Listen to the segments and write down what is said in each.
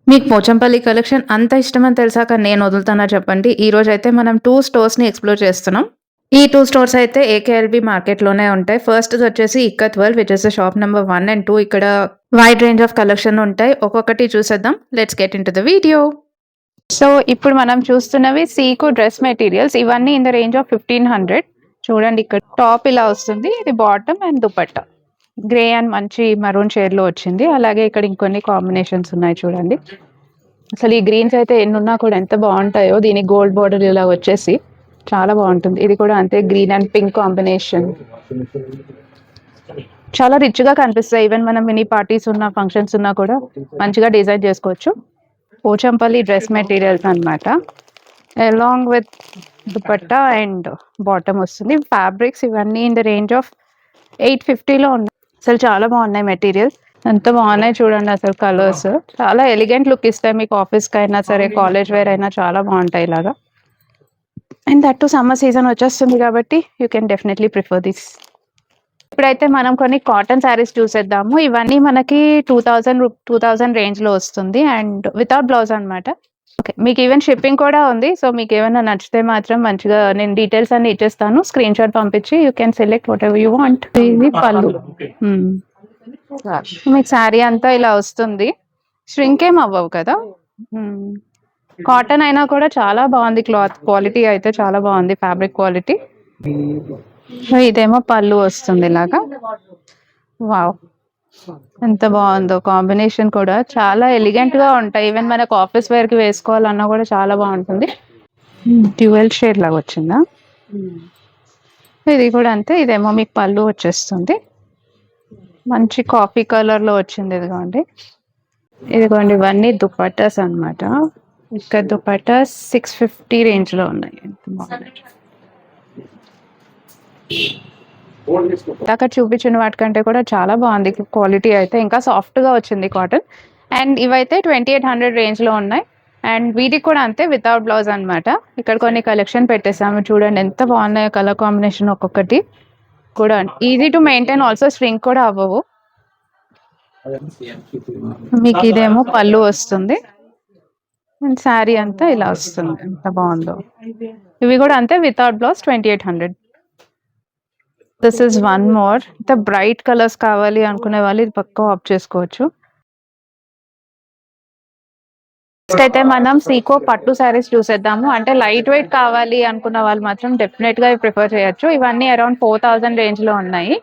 మీకు పోచంపల్లి కలెక్షన్ అంత ఇష్టమని తెలిసాక నేను వదులుతానా చెప్పండి. ఈరోజైతే మనం 2 స్టోర్స్‌ని ఎక్స్‌ప్లోర్ చేస్తున్నాం. ఈ 2 స్టోర్స్ అయితే ఏకేఎల్‌బీ మార్కెట్‌లోనే ఉంటాయి. ఫస్ట్‌దొచ్చేసి ఇక్క 12 which is shop number 1 and 2. ఇక్కడ వైడ్ రేంజ్ ఆఫ్ కలెక్షన్ ఉంటాయి. ఒక్కొక్కటి చూసేద్దాం. Let's get into the video. So, ఇప్పుడు మనం చూస్తున్నవి సీకో డ్రెస్ మెటీరియల్స్. ఇవన్నీ ఇన్ ద రేంజ్ ఆఫ్ 1500. చూడండి ఇక్కడ టాప్ ఇలా వస్తుంది. ఇది bottom and dupatta. Grey and మంచి మరూన్ షేడ్‌లో వచ్చింది. అలాగే ఇక్కడ ఇంకొన్ని కాంబినేషన్స్ ఉన్నాయి చూడండి. అసలు ఈ గ్రీన్స్ అయితే ఎన్నున్నా కూడా ఎంత బావుంటాయో. దీనికి గోల్డ్ బోర్డర్ ఇలా వచ్చేసి చాలా బావుంటుంది. ఇది కూడా అంతే గ్రీన్ అండ్ పింక్ కాంబినేషన్. చాలా రిచ్‌గా కనిపిస్తాయి. ఈవెన్ మనం మినీ పార్టీస్ ఉన్న, ఫంక్షన్స్ ఉన్నా కూడా మంచిగా డిజైన్ చేసుకోవచ్చు. పోచంపల్లి డ్రెస్ మెటీరియల్స్ అన్నమాట. Along with dupatta and bottom వస్తుంది. ఫ్యాబ్రిక్స్ ఇవన్నీ ఇన్ ద రేంజ్ ఆఫ్ 850లో ఉన్నాయి. అసలు చాలా బాగున్నాయి మెటీరియల్స్. ఎంత బాగున్నాయి చూడండి అసలు కలర్స్. చాలా ఎలిగెంట్ లుక్ ఇస్తాయి మీకు ఆఫీస్‌కైనా సరే, కాలేజ్ వేర్ అయినా చాలా బాగుంటాయి ఇలాగా. And that two summer season వచ్చేస్తుంది కాబట్టి you can definitely prefer this. ఇప్పుడైతే మనం కొన్ని కాటన్ శారీస్ చూసేద్దాము. ఇవన్నీ మనకి 2000 రేంజ్‌లో వస్తుంది అండ్ వితౌట్ బ్లౌజ్ అన్నమాట. ఓకే. మీకు ఈవెన్ షిప్పింగ్ కూడా ఉంది. సో, మీకేమైనా నచ్చితే మాత్రం మంచిగా నేను డీటెయిల్స్ అన్నీ ఇచ్చేస్తాను. స్క్రీన్‌షాట్ పంపించి you can select whatever you want. ఇది పళ్ళు. హ్మ్. మీకు శారీ అంతా ఇలా వస్తుంది. ష్రింక్ ఏం అవ్వవు కదా! హ్మ్. కాటన్ అయినా కూడా చాలా బావుంది క్లాత్ క్వాలిటీ అయితే చాలా బావుంది. Fabric quality. సో, ఇదేమో పళ్ళు వస్తుంది ఇలాగా. వావ్! ఎంత బావుందో కాంబినేషన్ కూడా చాలా ఎలిగెంట్‌గా ఉంటాయి. ఈవెన్ మనకు ఆఫీస్ వేర్‌కి వేసుకోవాలన్నా కూడా చాలా బావుంటుంది. డ్యూయల్ షేడ్ లాగా వచ్చిందా? ఇది కూడా అంతే. ఇదేమో మీకు పళ్ళు వచ్చేస్తుంది. మంచి కాఫీ కలర్‌లో వచ్చింది ఇదిగోండి. ఇదిగోండి ఇవన్నీ దుపట్టాస్ అన్నమాట. ఇక్కడ దుపట్టాస్ 650 రేంజ్‌లో ఉన్నాయి. ఎంత బాగున్నాయి. ఇందాక చూపించిన వాటికంటే కూడా చాలా బాగుంది క్వాలిటీ అయితే. ఇంకా సాఫ్ట్‌గా వచ్చింది కాటన్. అండ్ ఇవైతే 2800 రేంజ్‌లో ఉన్నాయి. అండ్ వీటికి కూడా అంతే వితౌట్ బ్లౌజ్ అన్నమాట. ఇక్కడ కొన్ని కలెక్షన్ పెట్టేసాము చూడండి ఎంత బాగున్నాయో కలర్ కాంబినేషన్ ఒక్కొక్కటి కూడా. Easy to maintain also shrink కూడా అవ్వవు. మీకు ఇదేమో పళ్ళు వస్తుంది. అండ్ శారీ అంతా ఇలా వస్తుంది. ఎంత బాగుందో. ఇవి కూడా అంతే without blouse 2800. This is one more. ఇంత బ్రైట్ కలర్స్ కావాలి అనుకునే వాళ్ళు ఇది పక్కా ఆప్ట్ చేసుకోవచ్చు. నెక్స్ట్ అయితే మనం సీకో పట్టు శారీస్ చూసేద్దాము. అంటే లైట్ వెయిట్ కావాలి అనుకున్న వాళ్ళు మాత్రం డెఫినెట్‌గా ప్రిఫర్ చేయొచ్చు. ఇవన్నీ అరౌండ్ 4000 రేంజ్‌లో ఉన్నాయి.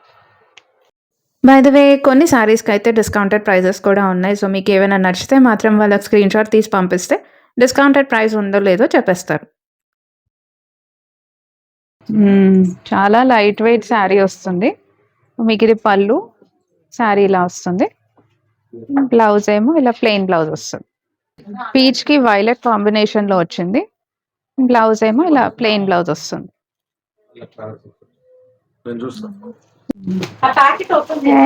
బై ద వే కొన్ని శారీస్‌కి అయితే డిస్కౌంటెడ్ ప్రైజెస్ కూడా ఉన్నాయి. సో, మీకు ఏవైనా నచ్చితే మాత్రం వాళ్ళకి స్క్రీన్‌షాట్ తీసి పంపిస్తే డిస్కౌంటెడ్ ప్రైస్ ఉందో లేదో చెప్పేస్తారు. చాలా లైట్ వెయిట్ శారీ వస్తుంది. మీకు ఇది పళ్ళు. శారీ ఇలా వస్తుంది. బ్లౌజ్ ఏమో ఇలా ప్లెయిన్ బ్లౌజ్ వస్తుంది. పీచ్‌కి వైలెట్ కాంబినేషన్‌లో వచ్చింది. బ్లౌజ్ ఏమో ఇలా ప్లెయిన్ బ్లౌజ్ వస్తుంది.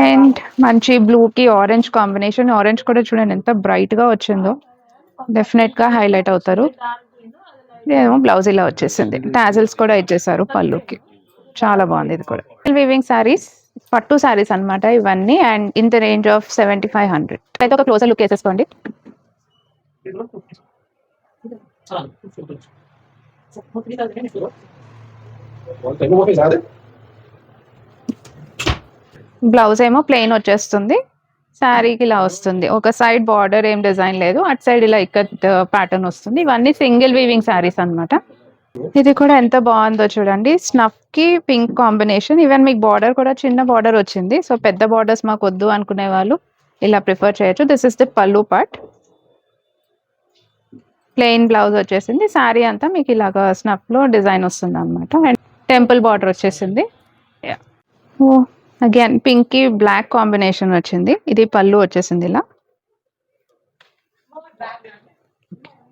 అండ్ మంచి బ్లూకి ఆరెంజ్ కాంబినేషన్. ఆరెంజ్ కూడా చూడండి ఎంత బ్రైట్‌గా వచ్చిందో. డెఫినెట్‌గా హైలైట్ అవుతారు. ఇదేమో బ్లౌజ్ ఇలా వచ్చేసింది. టాజిల్స్ కూడా ఇచ్చేసారు పళ్ళుకి. చాలా బాగుంది ఇది కూడా. వీవింగ్ శారీస్, పట్టు శారీస్ అన్నమాట ఇవన్నీ and in the range of 7500. అయితే ఒక క్లోజర్ లుక్ వేసేసుకోండి. బ్లౌజ్ ఏమో ప్లెయిన్ వచ్చేస్తుంది. శారీకి ఇలా వస్తుంది. ఒక సైడ్ బార్డర్ ఏం డిజైన్ లేదు. అటు సైడ్ ఇలా ఇక్కత్ ప్యాటర్న్ వస్తుంది. ఇవన్నీ సింగిల్ వీవింగ్ శారీస్ అన్నమాట. ఇది కూడా ఎంత బాగుందో చూడండి. స్నఫ్‌కి పింక్ కాంబినేషన్. ఈవెన్ మీకు బార్డర్ కూడా చిన్న బార్డర్ వచ్చింది. సో, పెద్ద బార్డర్స్ మాకు వద్దు అనుకునే వాళ్ళు ఇలా ప్రిఫర్ చేయొచ్చు. This is the pallu part. Plain blouse వచ్చేసింది. శారీ అంతా మీకు ఇలాగా స్నఫ్‌లో డిజైన్ వస్తుందన్నమాట. అండ్ టెంపుల్ బార్డర్ వచ్చేసింది. యాహ్! ఓహ్! అగైన్ పింక్‌కి బ్లాక్ కాంబినేషన్ వచ్చింది. ఇది పల్లు వచ్చేసింది ఇలా.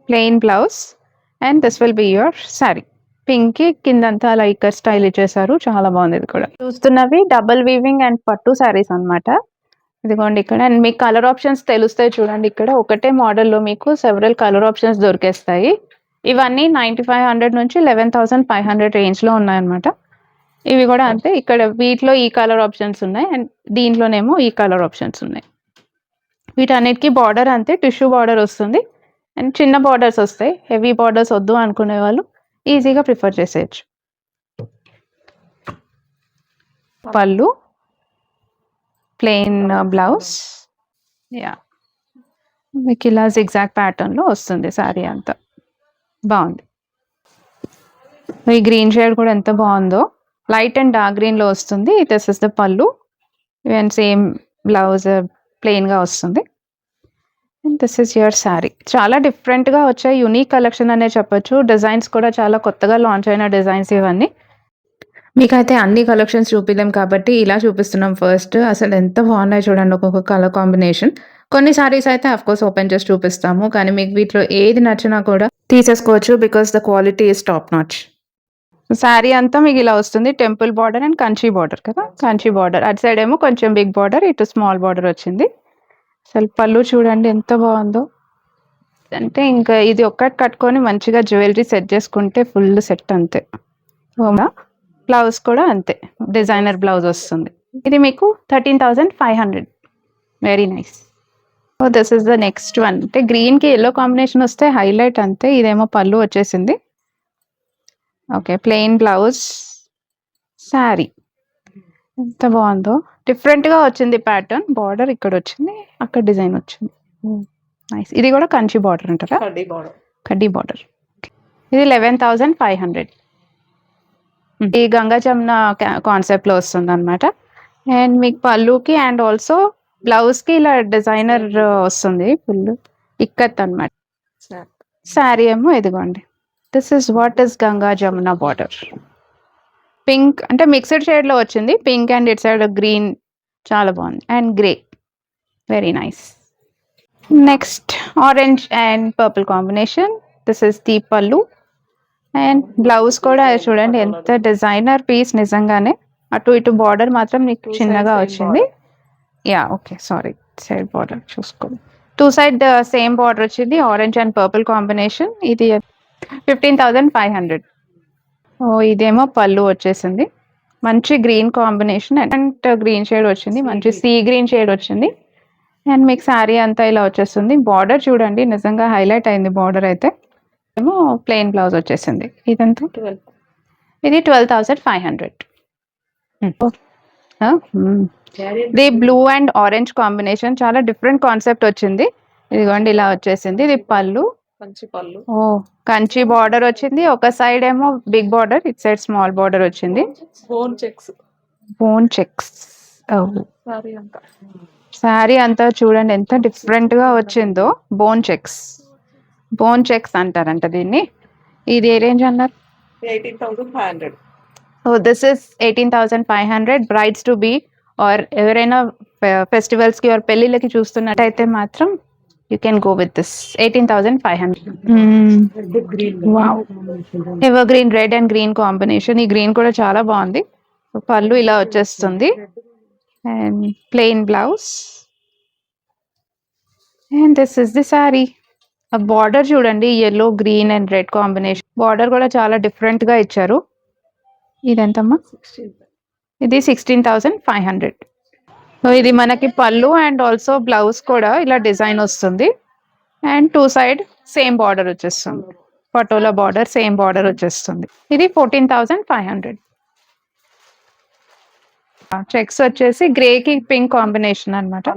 Plain blouse and this will be your sari. పింక్‌కి కిందంతా అలా ఇక్కత్ స్టైల్ ఇచ్చేసారు. చాలా బాగుంది ఇది కూడా. చూస్తున్నవి డబుల్ వీవింగ్ అండ్ పట్టు శారీస్ అన్నమాట. ఇదిగోండి ఇక్కడ అండ్ మీకు కలర్ ఆప్షన్స్ తెలుస్తాయి చూడండి ఇక్కడ. ఒకటే మోడల్‌లో మీకు సెవెరల్ కలర్ ఆప్షన్స్ దొరికేస్తాయి. ఇవన్నీ 9500 నుంచి 11500 రేంజ్‌లో ఉన్నాయన్నమాట. ఇవి కూడా అంతే. ఇక్కడ వీటిలో ఈ కలర్ ఆప్షన్స్ ఉన్నాయి. అండ్ దీంట్లోనేమో ఈ కలర్ ఆప్షన్స్ ఉన్నాయి. వీటన్నిటికీ బార్డర్ అంతే టిష్యూ బార్డర్ వస్తుంది అండ్ చిన్న బార్డర్స్ వస్తాయి. హెవీ బార్డర్స్ వద్దు అనుకునే వాళ్ళు ఈజీగా ప్రిఫర్ చేసేయచ్చు. పళ్ళు, ప్లెయిన్ బ్లౌజ్, యా మీకు ఇలా జిగ్జాగ్ ప్యాటర్న్ లో వస్తుంది శారీ అంతా. బాగుంది. ఈ గ్రీన్ షేడ్ కూడా ఎంత బాగుందో, లైట్ అండ్ డార్క్ గ్రీన్ లో వస్తుంది. దిస్ ఇస్ ద పళ్ళు అండ్ సేమ్ బ్లౌజ్ ప్లెయిన్ గా వస్తుంది. This is your sari. చాలా డిఫరెంట్ గా వచ్చాయి, యూనిక్ కలెక్షన్ అనే చెప్పొచ్చు. డిజైన్స్ కూడా చాలా కొత్తగా లాంచ్ అయిన డిజైన్స్ ఇవన్నీ. మీకైతే అన్ని కలెక్షన్స్ చూపిలేం కాబట్టి ఇలా చూపిస్తున్నాం ఫస్ట్. అసలు ఎంత బాగున్నాయి చూడండి, ఒక్కొక్క కలర్ కాంబినేషన్. కొన్ని సారీస్ అయితే కోర్స్ ఓపెన్ చేసి చూపిస్తాము, కానీ మీకు వీటిలో ఏది నచ్చినా కూడా తీసేసుకోవచ్చు because the quality is top notch. Sari అంతా మీకు ఇలా వస్తుంది, temple border and Kanchi border కదా, కంచి బార్డర్. అటు సైడ్ ఏమో కొంచెం బిగ్ బార్డర్, ఇటు స్మాల్ బార్డర్ వచ్చింది. అసలు పళ్ళు చూడండి ఎంత బాగుందో. అంటే ఇంకా ఇది ఒక్కటి కట్టుకొని మంచిగా జ్యువెలరీ సెట్ చేసుకుంటే ఫుల్ సెట్ అంతే. బ్లౌజ్ కూడా అంతే, డిజైనర్ బ్లౌజ్ వస్తుంది. ఇది మీకు 13,500. Very nice. Oh this is the next one. అంటే గ్రీన్ కి ఎల్లో కాంబినేషన్ వస్తే హైలైట్ అంతే. ఇదేమో పళ్ళు వచ్చేసింది. ఓకే, ప్లెయిన్ బ్లౌజ్, శారీ ఎంత బాగుందో. డిఫరెంట్ గా వచ్చింది ప్యాటర్న్. బార్డర్ ఇక్కడ వచ్చింది, అక్కడ డిజైన్ వచ్చింది. నైస్. ఇది కూడా కంచి బార్డర్ అంటారా? కడ్డీ బార్డర్. ఇది 11,500. ఈ గంగా జమున కాన్సెప్ట్ లో వస్తుంది అనమాట. అండ్ మీకు పళ్ళుకి అండ్ ఆల్సో బ్లౌజ్ కి ఇలా డిజైనర్ వస్తుంది, ఫుల్ ఇక్కత్ అనమాట. శారీ ఏమో ఇదిగోండి. This is what is Ganga Jamuna border. Pink అంటే మిక్స్డ్ షేడ్ లో వచ్చింది, pink and it side green. చాలా బాగుంది. And grey, very nice. Next orange and purple combination. This is the పళ్ళు అండ్ బ్లౌజ్ కూడా చూడండి ఎంత డిజైనర్ పీస్ నిజంగానే. అటు ఇటు బార్డర్ మాత్రం మీకు చిన్నగా వచ్చింది. Yeah okay, sorry, side border చూసుకో. టూ సైడ్ సేమ్ బార్డర్ వచ్చింది, ఆరెంజ్ అండ్ పర్పుల్ కాంబినేషన్. ఇది 15,500. ఓ ఇదేమో పళ్ళు వచ్చేసింది, మంచి green combination and green shade వచ్చింది, మంచి సీ గ్రీన్ షేడ్ వచ్చింది. అండ్ మీకు శారీ అంతా ఇలా వచ్చేస్తుంది. బార్డర్ చూడండి నిజంగా హైలైట్ అయింది బార్డర్ అయితే. ఏమో ప్లెయిన్ బ్లౌజ్ వచ్చేసింది. ఇదంతా ఇది 12,500. ఇది బ్లూ అండ్ ఆరెంజ్ కాంబినేషన్, చాలా డిఫరెంట్ కాన్సెప్ట్ వచ్చింది. ఇదిగోండి ఇలా వచ్చేసింది. ఇది పళ్ళు, ఓ కంచి బార్డర్ వచ్చింది. ఒక సైడ్ ఏమో big border, it side small border వచ్చింది. Bone checks. శారీ అంతా చూడండి ఎంత డిఫరెంట్ గా వచ్చిందో. బోన్ చెక్స్, బోన్ చెక్స్ అంటారంట దీన్ని. ఇది ఏ రేంజ్ అన్నారు? 18,500. So this is 18,500. Brides to be or ఎవరైనా ఫెస్టివల్స్ కి ఆర్ పెళ్లిళ్ళకి చూస్తున్నట్టయితే మాత్రం you can go with this 18,500. Wow, evergreen red and green combination. ఈ గ్రీన్ కూడా చాలా బాగుంది. పళ్ళు ఇలా వచ్చేస్తుంది and plain blouse and this is the sari. ఆ బార్డర్ చూడండి, yellow green and red combination. Border కూడా చాలా డిఫరెంట్ గా ఇచ్చారు. ఇదెంతమ్మా? ఇది 16,500. సో ఇది మనకి పళ్ళు అండ్ ఆల్సో బ్లౌజ్ కూడా ఇలా డిజైన్ వస్తుంది and two side same border వచ్చేస్తుంది. పటోలా బార్డర్, సేమ్ బార్డర్ వచ్చేస్తుంది. ఇది 14,500. చెక్స్ వచ్చేసి గ్రే కి పింక్ కాంబినేషన్ అనమాట.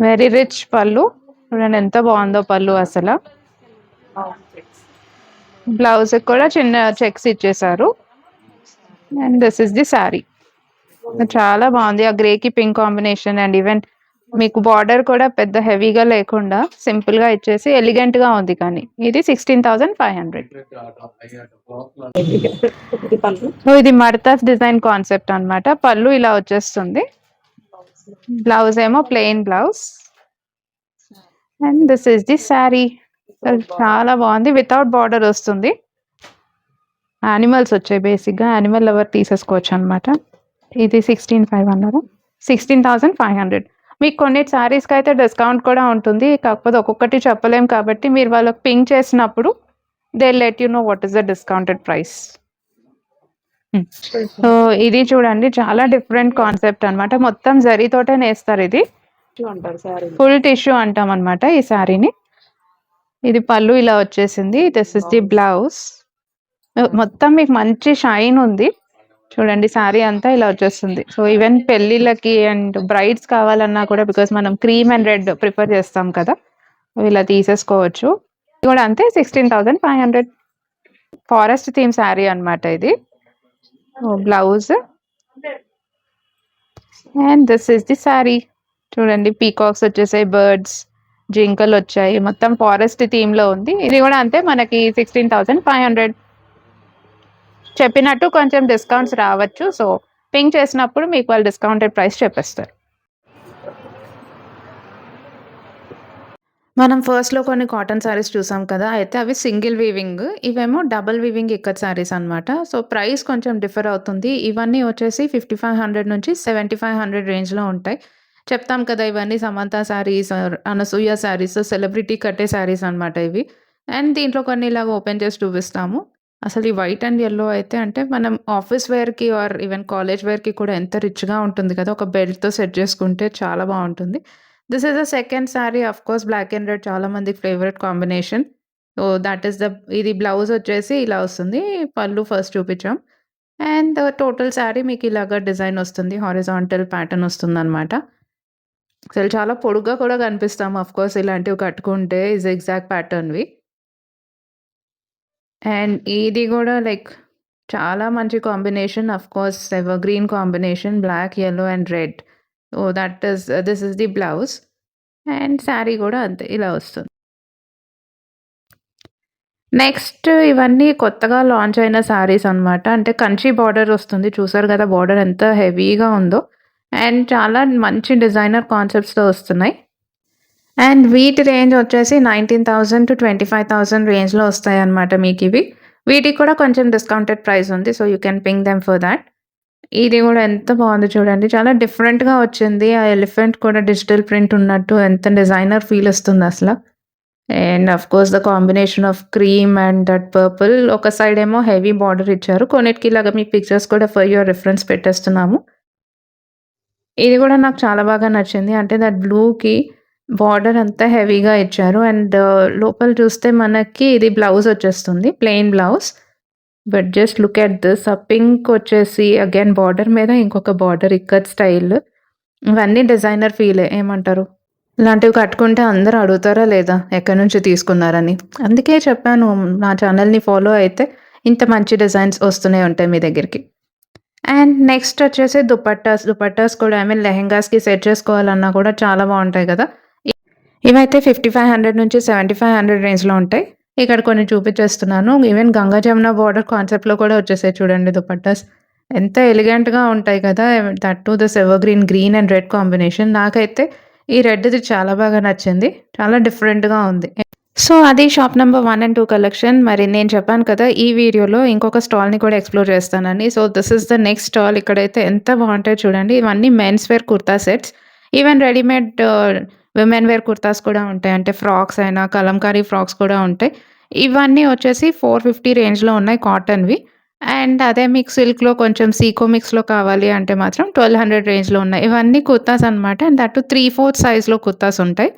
వెరీ రిచ్ పళ్ళు చూడండి ఎంత బాగుందో పళ్ళు అసలు. బ్లౌజ్ కూడా చిన్న చెక్స్ ఇచ్చేసారు and this is the sari. చాలా బాగుంది ఆ గ్రే కి పింక్ కాంబినేషన్. అండ్ ఈవెన్ మీకు బార్డర్ కూడా పెద్ద హెవీగా లేకుండా సింపుల్ గా ఇచ్చేసి ఎలిగెంట్ గా ఉంది. కానీ ఇది 16,500. ఇది మడతాస్ డిజైన్ కాన్సెప్ట్ అన్నమాట. పళ్ళు ఇలా వచ్చేస్తుంది, బ్లౌజ్ ఏమో plain blouse and this is the sari. చాలా బాగుంది, వితౌట్ బార్డర్ వస్తుంది. యానిమల్స్ వచ్చాయి, బేసిక్ గా యానిమల్ లవర్ తీసేసుకోవచ్చు అనమాట. ఇది 16,500, 16,500. మీకు కొన్ని శారీస్కి అయితే డిస్కౌంట్ కూడా ఉంటుంది, కాకపోతే ఒక్కొక్కటి చెప్పలేం కాబట్టి మీరు వాళ్ళకి పింక్ చేసినప్పుడు they let you know what is the discounted price. So ఇది చూడండి చాలా డిఫరెంట్ కాన్సెప్ట్ అన్నమాట. మొత్తం జరీతోటే నేస్తారు ఇది. అంటారు సారీ. ఫుల్ టిష్యూ అంటాం అనమాట ఈ శారీని. ఇది పళ్ళు ఇలా వచ్చేసింది. This is the blouse. మొత్తం మీకు మంచి షైన్ ఉంది. చూడండి శారీ అంతా ఇలా వచ్చేస్తుంది. సో ఈవెన్ పెళ్ళిళ్ళకి అండ్ బ్రైడ్స్ కావాలన్నా కూడా, బికాస్ మనం క్రీమ్ అండ్ రెడ్ ప్రిఫర్ చేస్తాం కదా, ఇలా తీసేసుకోవచ్చు. ఇది కూడా అంతే 16,500. ఫారెస్ట్ థీమ్ శారీ అన్నమాట ఇది. Blouse and this is the sari. చూడండి పీకాక్స్ వచ్చేసాయి, బర్డ్స్, జింకలు వచ్చాయి, మొత్తం ఫారెస్ట్ థీమ్ లో ఉంది. ఇది కూడా అంతే మనకి 16,500. చెప్పినట్టు కొంచెం డిస్కౌంట్స్ రావచ్చు. సో పింక్ చేసినప్పుడు మీకు వాళ్ళు డిస్కౌంటెడ్ ప్రైస్ చెప్పేస్తారు. మనం ఫస్ట్లో కొన్ని కాటన్ శారీస్ చూసాం కదా, అయితే అవి సింగిల్ వీవింగ్, ఇవేమో డబుల్ వీవింగ్ ఇక్కత్ శారీస్ అనమాట. సో ప్రైస్ కొంచెం డిఫర్ అవుతుంది. ఇవన్నీ వచ్చేసి 5,500 నుంచి 7,500 రేంజ్లో ఉంటాయి. చెప్తాం కదా, ఇవన్నీ సమంత శారీస్, అనసూయ శారీస్, సెలబ్రిటీ కట్టే శారీస్ అనమాట ఇవి. అండ్ దీంట్లో కొన్ని ఇలాగ ఓపెన్ చేసి చూపిస్తాము. అసలు ఈ వైట్ అండ్ యెల్లో అయితే అంటే మనం ఆఫీస్ వేర్కి ఆర్ ఈవెన్ కాలేజ్ వేర్కి కూడా ఎంత రిచ్గా ఉంటుంది కదా, ఒక బెల్ట్తో సెట్ చేసుకుంటే చాలా బాగుంటుంది. This is the second sari. Of course black and red చాలా మందికి favourite combination. So that is the, ఇది బ్లౌజ్ వచ్చేసి ఇలా వస్తుంది. పళ్ళు ఫస్ట్ చూపించాం. అండ్ టోటల్ శారీ మీకు ఇలాగ డిజైన్ వస్తుంది, హారిజాంటల్ ప్యాటర్న్ వస్తుంది అనమాట. అసలు చాలా పొడుగ్గా కూడా కనిపిస్తాం ఆఫ్ కోర్స్ ఇలాంటివి కట్టుకుంటే, ఇస్ ఎగ్జాక్ట్ ప్యాటర్న్వి. అండ్ ఇది కూడా లైక్ చాలా మంచి combination. Of course evergreen combination, black, yellow and red. So that is, this is the blouse. And sari కూడా అంతే ఇలా వస్తుంది. నెక్స్ట్ ఇవన్నీ కొత్తగా లాంచ్ అయిన శారీస్ అనమాట. అంటే కంచి బార్డర్ వస్తుంది, చూసారు కదా బార్డర్ ఎంత హెవీగా ఉందో. అండ్ చాలా మంచి డిజైనర్ కాన్సెప్ట్స్తో వస్తున్నాయి. అండ్ వీటి రేంజ్ వచ్చేసి 19,000 to 25,000 రేంజ్లో వస్తాయి అన్నమాట మీకు ఇవి. వీటికి కూడా కొంచెం డిస్కౌంటెడ్ ప్రైస్ ఉంది. So you can pink them for that. ఇది కూడా ఎంత బాగుంది చూడండి, చాలా డిఫరెంట్గా వచ్చింది. ఆ ఎలిఫెంట్ కూడా డిజిటల్ ప్రింట్ ఉన్నట్టు ఎంత డిజైనర్ ఫీల్ వస్తుంది అసలు. And of course the combination of cream and that purple. ఒక సైడ్ ఏమో హెవీ బార్డర్ ఇచ్చారు, కొన్నిటికి ఇలాగా మీ పిక్చర్స్ కూడా ఫర్ యువర్ రిఫరెన్స్ పెట్టేస్తున్నాము. ఇది కూడా నాకు చాలా బాగా నచ్చింది. అంటే దట్ బ్లూకి బార్డర్ అంతా హెవీగా ఇచ్చారు. అండ్ లోపల చూస్తే మనకి ఇది బ్లౌజ్ వచ్చేస్తుంది, plain blouse. But just look at this, ఆ పింక్ వచ్చేసి అగైన్ బార్డర్ మీద ఇంకొక బార్డర్ ఇక్కత్ స్టైల్. ఇవన్నీ డిజైనర్ ఫీలే, ఏమంటారు? ఇలాంటివి కట్టుకుంటే అందరూ అడుగుతారా లేదా ఎక్కడి నుంచి తీసుకున్నారని. అందుకే చెప్పాను, నా ఛానల్ని ఫాలో అయితే ఇంత మంచి డిజైన్స్ వస్తూనే ఉంటాయి మీ దగ్గరికి. అండ్ నెక్స్ట్ వచ్చేసి దుపట్టాస్ కూడా, ఐ మీన్ లెహెంగాస్కి సెట్ చేసుకోవాలన్నా కూడా చాలా బాగుంటాయి కదా. ఇవైతే 5,500 నుంచి 7,500 రేంజ్లో ఉంటాయి. ఇక్కడ కొన్ని చూపించేస్తున్నాను. ఈవెన్ గంగా జమున బార్డర్ కాన్సెప్ట్లో కూడా వచ్చేసాయి చూడండి దుపట్టాస్. ఎంత ఎలిగెంట్గా ఉంటాయి కదా, that to this ever green and red combination. నాకైతే ఈ రెడ్ది చాలా బాగా నచ్చింది, చాలా డిఫరెంట్గా ఉంది. సో అది షాప్ నెంబర్ 1 and 2 కలెక్షన్. మరి నేను చెప్పాను కదా ఈ వీడియోలో ఇంకొక స్టాల్ని కూడా ఎక్స్ప్లోర్ చేస్తానని. So this is the next stall. ఇక్కడైతే ఎంత బాగుంటాయి చూడండి. ఇవన్నీ men's wear kurta sets, even readymade women wear kurtas కూడా ఉంటాయి. అంటే ఫ్రాక్స్ అయినా, కలంకారీ ఫ్రాక్స్ కూడా ఉంటాయి. ఇవన్నీ వచ్చేసి 450 రేంజ్లో ఉన్నాయి కాటన్వి. అండ్ అదే మీకు సిల్క్లో కొంచెం సీకో మిక్స్లో కావాలి అంటే మాత్రం 1,200 రేంజ్లో ఉన్నాయి. ఇవన్నీ కుర్తాస్ అనమాట. అండ్ దట్ 3/4 సైజ్లో కుర్తాస్ ఉంటాయి.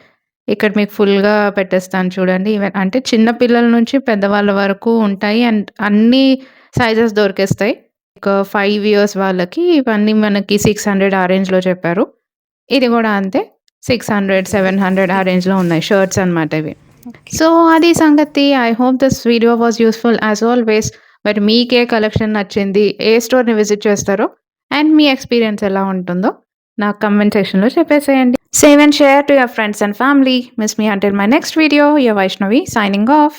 ఇక్కడ మీకు ఫుల్గా పెట్టేస్తాను చూడండి. ఈవెన్ అంటే చిన్న పిల్లల నుంచి పెద్దవాళ్ళ వరకు ఉంటాయి. అండ్ అన్ని సైజెస్ దొరికేస్తాయి. ఒక 5 ఇయర్స్ వాళ్ళకి ఇవన్నీ మనకి 600 ఆ రేంజ్లో చెప్పారు. ఇది కూడా అంతే 600, 700 ఆ రేంజ్లో ఉన్నాయి షర్ట్స్ అనమాట ఇవి. సో అది సంగతి. I hope this video was useful as always. మరి మీకే కలెక్షన్ నచ్చింది, ఏ స్టోర్ని విజిట్ చేస్తారో అండ్ మీ ఎక్స్పీరియన్స్ ఎలా ఉంటుందో నాకు కమెంట్ సెక్షన్లో చెప్పేసేయండి. Save and share to your friends and family. Miss me until my next video. Your Vaishnavi signing off.